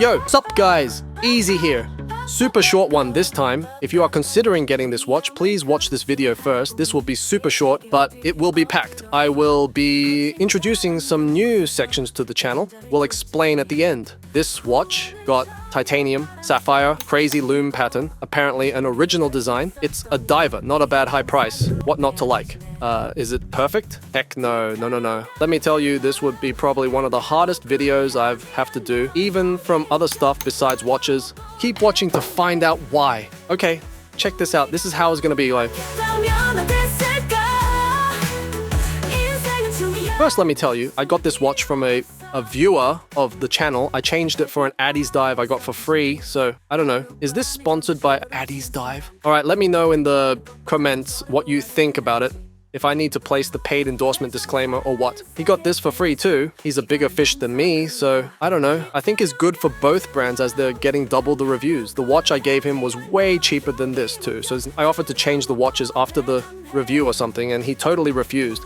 Yo, sup guys? Easy here. Super short one this time. If you are considering getting this watch, please watch this video first. This will be super short, but it will be packed. I will be introducing some new sections to the channel. We'll explain at the end. This watch got titanium, sapphire, crazy lume pattern, apparently an original design. It's a diver, not a bad high price. What not to like? Is it perfect? Heck no. Let me tell you, this would be probably one of the hardest videos I have to do, even from other stuff besides watches. Keep watching to find out why. Okay, check this out. This is how it's gonna be like. First, let me tell you, I got this watch from a viewer of the channel. I changed it for an Addies dive I got for free, so I don't know. Is this sponsored by Addies Dive? Alright, let me know in the comments what you think about it. If I need to place the paid endorsement disclaimer or what. He got this for free too. He's a bigger fish than me, so I don't know. I think it's good for both brands as they're getting double the reviews. The watch I gave him was way cheaper than this too, so I offered to change the watches after the review or something, and he totally refused.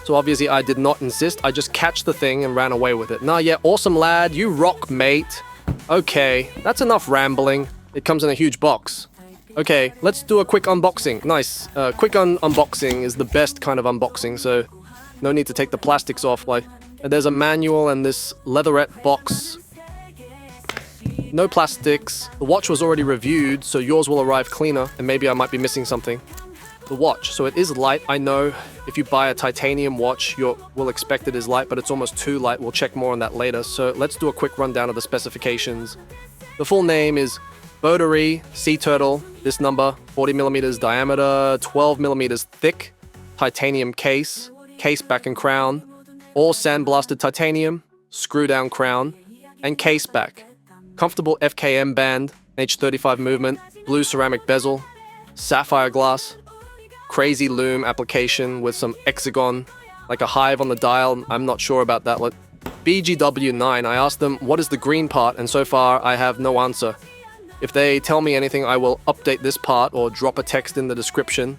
So obviously I did not insist, I just catched the thing and ran away with it. Nah, yeah, awesome lad, you rock, mate. Okay, that's enough rambling. It comes in a huge box. Okay, let's do a quick unboxing. Nice. Quick unboxing is the best kind of unboxing, so no need to take the plastics off. Like, there's a manual and this leatherette box. No plastics. The watch was already reviewed, so yours will arrive cleaner, and maybe I might be missing something. The watch, so it is light. I know if you buy a titanium watch, you will expect it is light, but it's almost too light. We'll check more on that later. So let's do a quick rundown of the specifications. The full name is Boderry Turtle. This number, 40mm diameter, 12mm thick, titanium case back and crown, all sandblasted titanium, screw down crown, and case back. Comfortable FKM band, H35 movement, blue ceramic bezel, sapphire glass, crazy lume application with some hexagon, like a hive on the dial. I'm not sure about that. Like BGW9, I asked them what is the green part, and so far I have no answer. If they tell me anything, I will update this part or drop a text in the description.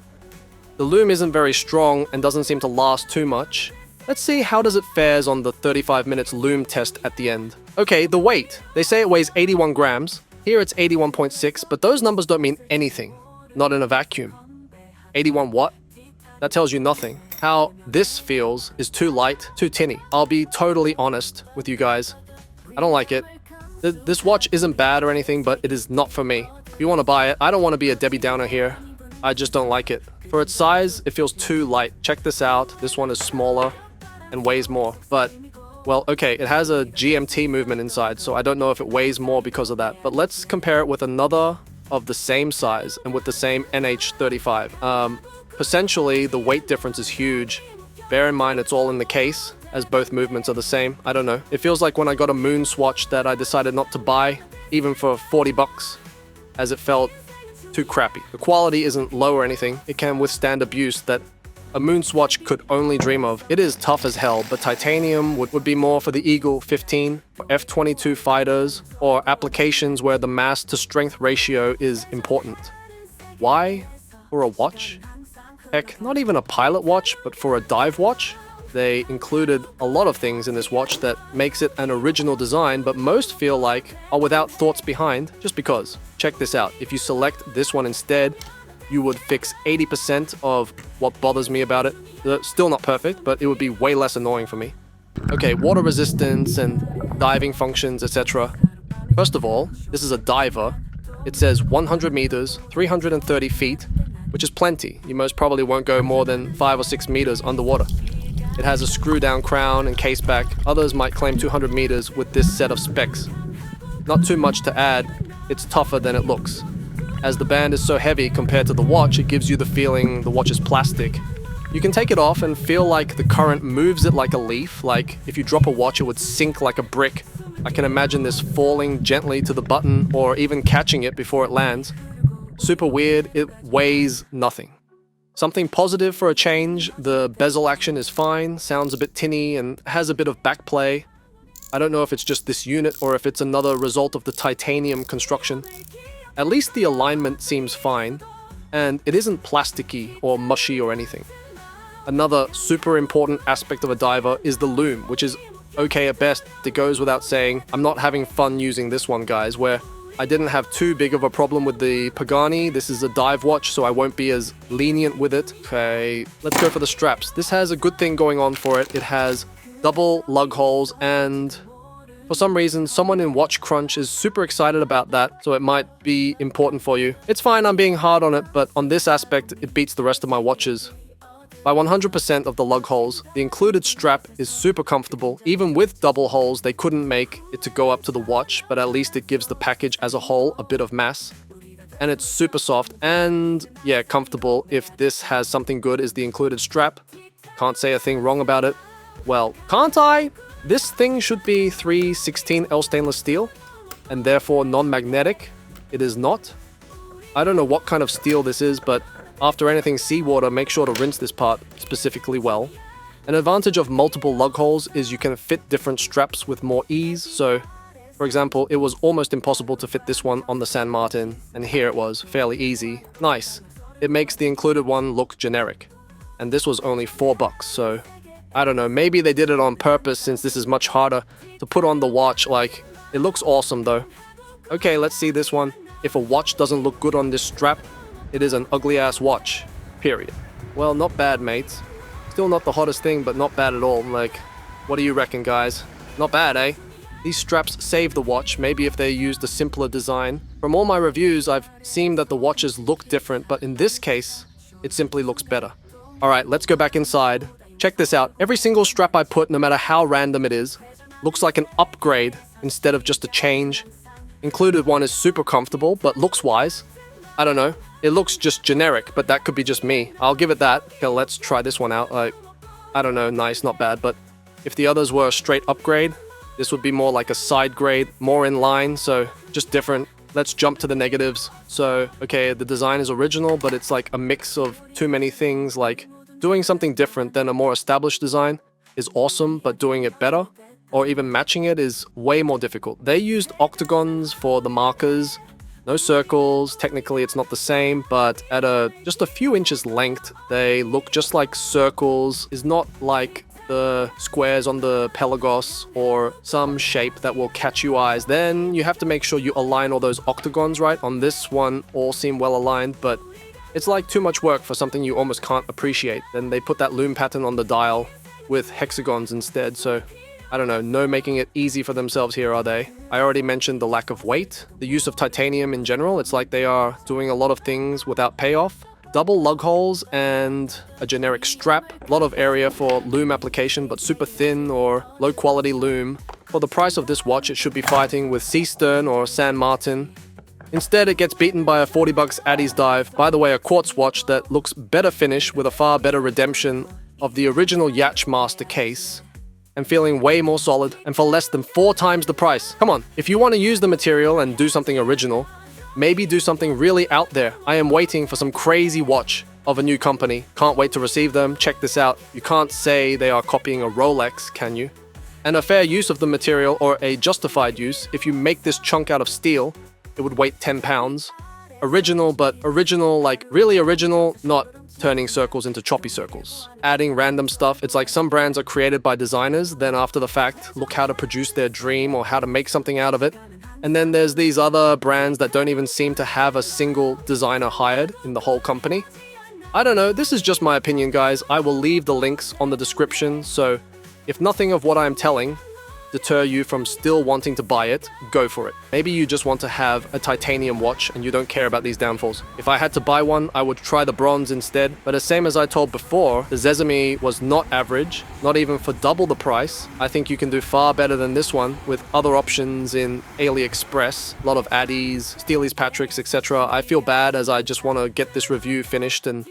The lume isn't very strong and doesn't seem to last too much. Let's see how does it fares on the 35 minutes lume test at the end. Okay, the weight. They say it weighs 81 grams. Here it's 81.6, but those numbers don't mean anything. Not in a vacuum. 81 what? That tells you nothing. How this feels is too light, too tinny. I'll be totally honest with you guys. I don't like it. This watch isn't bad or anything, but it is not for me. If you want to buy it, I don't want to be a Debbie Downer here. I just don't like it. For its size, it feels too light. Check this out. This one is smaller and weighs more. But, well, okay, it has a GMT movement inside, so I don't know if it weighs more because of that. But let's compare it with another of the same size and with the same NH35. Potentially, the weight difference is huge. Bear in mind, it's all in the case, as both movements are the same. I don't know. It feels like when I got a moon swatch that I decided not to buy, even for 40 bucks, as it felt too crappy. The quality isn't low or anything. It can withstand abuse that a moon swatch could only dream of. It is tough as hell, but titanium would be more for the Eagle 15, for F-22 fighters, or applications where the mass to strength ratio is important. Why? For a watch? Heck, not even a pilot watch, but for a dive watch? They included a lot of things in this watch that makes it an original design, but most feel like are without thoughts behind, just because. Check this out. If you select this one instead, you would fix 80% of what bothers me about it. Still not perfect, but it would be way less annoying for me. Okay, water resistance and diving functions, etc. First of all, this is a diver. It says 100 meters, 330 feet, which is plenty. You most probably won't go more than 5 or 6 meters underwater. It has a screw-down crown and case back. Others might claim 200 meters with this set of specs. Not too much to add, it's tougher than it looks. As the band is so heavy compared to the watch, it gives you the feeling the watch is plastic. You can take it off and feel like the current moves it like a leaf, like if you drop a watch it would sink like a brick. I can imagine this falling gently to the button or even catching it before it lands. Super weird, it weighs nothing. Something positive for a change, the bezel action is fine, sounds a bit tinny and has a bit of backplay. I don't know if it's just this unit or if it's another result of the titanium construction. At least the alignment seems fine, and it isn't plasticky or mushy or anything. Another super important aspect of a diver is the lume, which is okay at best. It goes without saying. I'm not having fun using this one, guys, where I didn't have too big of a problem with the Pagani. This is a dive watch, so I won't be as lenient with it. Okay, let's go for the straps. This has a good thing going on for it. It has double lug holes, and for some reason, someone in Watch Crunch is super excited about that, so it might be important for you. It's fine, I'm being hard on it, but on this aspect, it beats the rest of my watches. By 100% of the lug holes, the included strap is super comfortable. Even with double holes, they couldn't make it to go up to the watch, but at least it gives the package as a whole a bit of mass. And it's super soft and, yeah, comfortable. If this has something good is the included strap. Can't say a thing wrong about it. Well, can't I? This thing should be 316L stainless steel, and therefore non-magnetic. It is not. I don't know what kind of steel this is, but after anything seawater, make sure to rinse this part specifically well. An advantage of multiple lug holes is you can fit different straps with more ease. So, for example, it was almost impossible to fit this one on the San Martin, and here it was, fairly easy. Nice. It makes the included one look generic. And this was only $4, so I don't know, maybe they did it on purpose since this is much harder to put on the watch. Like, it looks awesome though. Okay, let's see this one. If a watch doesn't look good on this strap, it is an ugly ass watch, period. Well, not bad, mates. Still not the hottest thing, but not bad at all. Like, what do you reckon, guys? Not bad, eh? These straps save the watch, maybe if they used a simpler design. From all my reviews, I've seen that the watches look different, but in this case, it simply looks better. Alright, let's go back inside. Check this out. Every single strap I put, no matter how random it is, looks like an upgrade instead of just a change. Included one is super comfortable, but looks-wise, I don't know. It looks just generic, but that could be just me. I'll give it that. Okay, let's try this one out. I don't know, nice, not bad, but if the others were a straight upgrade, this would be more like a side grade, more in line, so just different. Let's jump to the negatives. So, okay, the design is original, but it's like a mix of too many things. Like, doing something different than a more established design is awesome, but doing it better, or even matching it, is way more difficult. They used octagons for the markers, no circles. Technically it's not the same, but at just a few inches length, they look just like circles. Is not like the squares on the Pelagos or some shape that will catch you eyes. Then you have to make sure you align all those octagons right. On this one, all seem well aligned, but it's like too much work for something you almost can't appreciate. Then they put that lume pattern on the dial with hexagons instead, so I don't know, no making it easy for themselves here, are they? I already mentioned the lack of weight, the use of titanium in general. It's like they are doing a lot of things without payoff. Double lug holes and a generic strap. A lot of area for lume application, but super thin or low quality lume. For the price of this watch, it should be fighting with Sea Stern or San Martin. Instead, it gets beaten by a $40 Addies dive. By the way, a quartz watch that looks better finish with a far better redemption of the original Yacht Master case, and feeling way more solid, and for less than 4 times the price. Come on, if you want to use the material and do something original, maybe do something really out there. I am waiting for some crazy watch of a new company. Can't wait to receive them. Check this out. You can't say they are copying a Rolex, can you? And a fair use of the material, or a justified use, if you make this chunk out of steel, it would weigh 10 pounds. Original, but original, like really original, not turning circles into choppy circles. Adding random stuff. It's like some brands are created by designers, then after the fact, look how to produce their dream or how to make something out of it. And then there's these other brands that don't even seem to have a single designer hired in the whole company. I don't know, this is just my opinion, guys. I will leave the links on the description, so if nothing of what I'm telling deter you from still wanting to buy it, go for it. Maybe you just want to have a titanium watch and you don't care about these downfalls. If I had to buy one, I would try the bronze instead. But the same as I told before, the Zezimi was not average, not even for double the price. I think you can do far better than this one with other options in AliExpress. A lot of Addies, Steely's Patrick's, etc. I feel bad as I just want to get this review finished and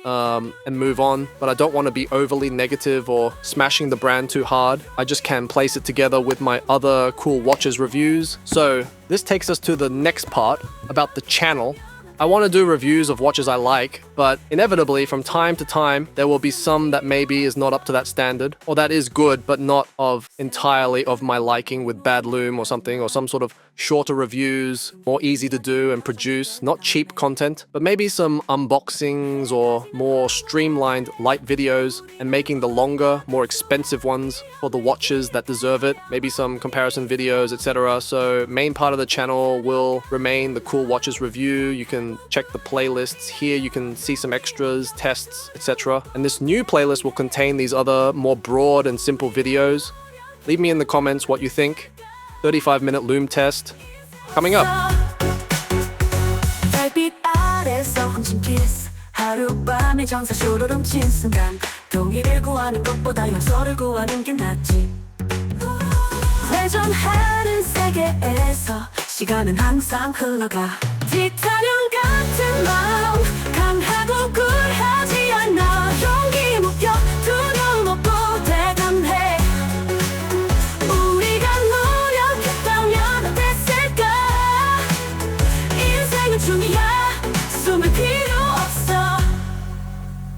move on, but I don't want to be overly negative or smashing the brand too hard. I just can place it together with my other cool watches reviews. So this takes us to the next part about the channel. I want to do reviews of watches I like, but inevitably from time to time, there will be some that maybe is not up to that standard, or that is good, but not of entirely of my liking with bad lume or something, or some sort of shorter reviews, more easy to do and produce, not cheap content, but maybe some unboxings or more streamlined light videos and making the longer, more expensive ones for the watches that deserve it, maybe some comparison videos, etc. So main part of the channel will remain the cool watches review. You can check the playlists here, you can see some extras, tests, etc. And this new playlist will contain these other more broad and simple videos. Leave me in the comments what you think. 35-minute lume test coming up. 달빛 아래서 훔친 키스 하룻밤에 정사 쇼로 훔친 순간 동의를 구하는 것보다 용서를 구하는 게 낫지 회전하는 세계에서 시간은 항상 흘러가 티타늄 같은 마음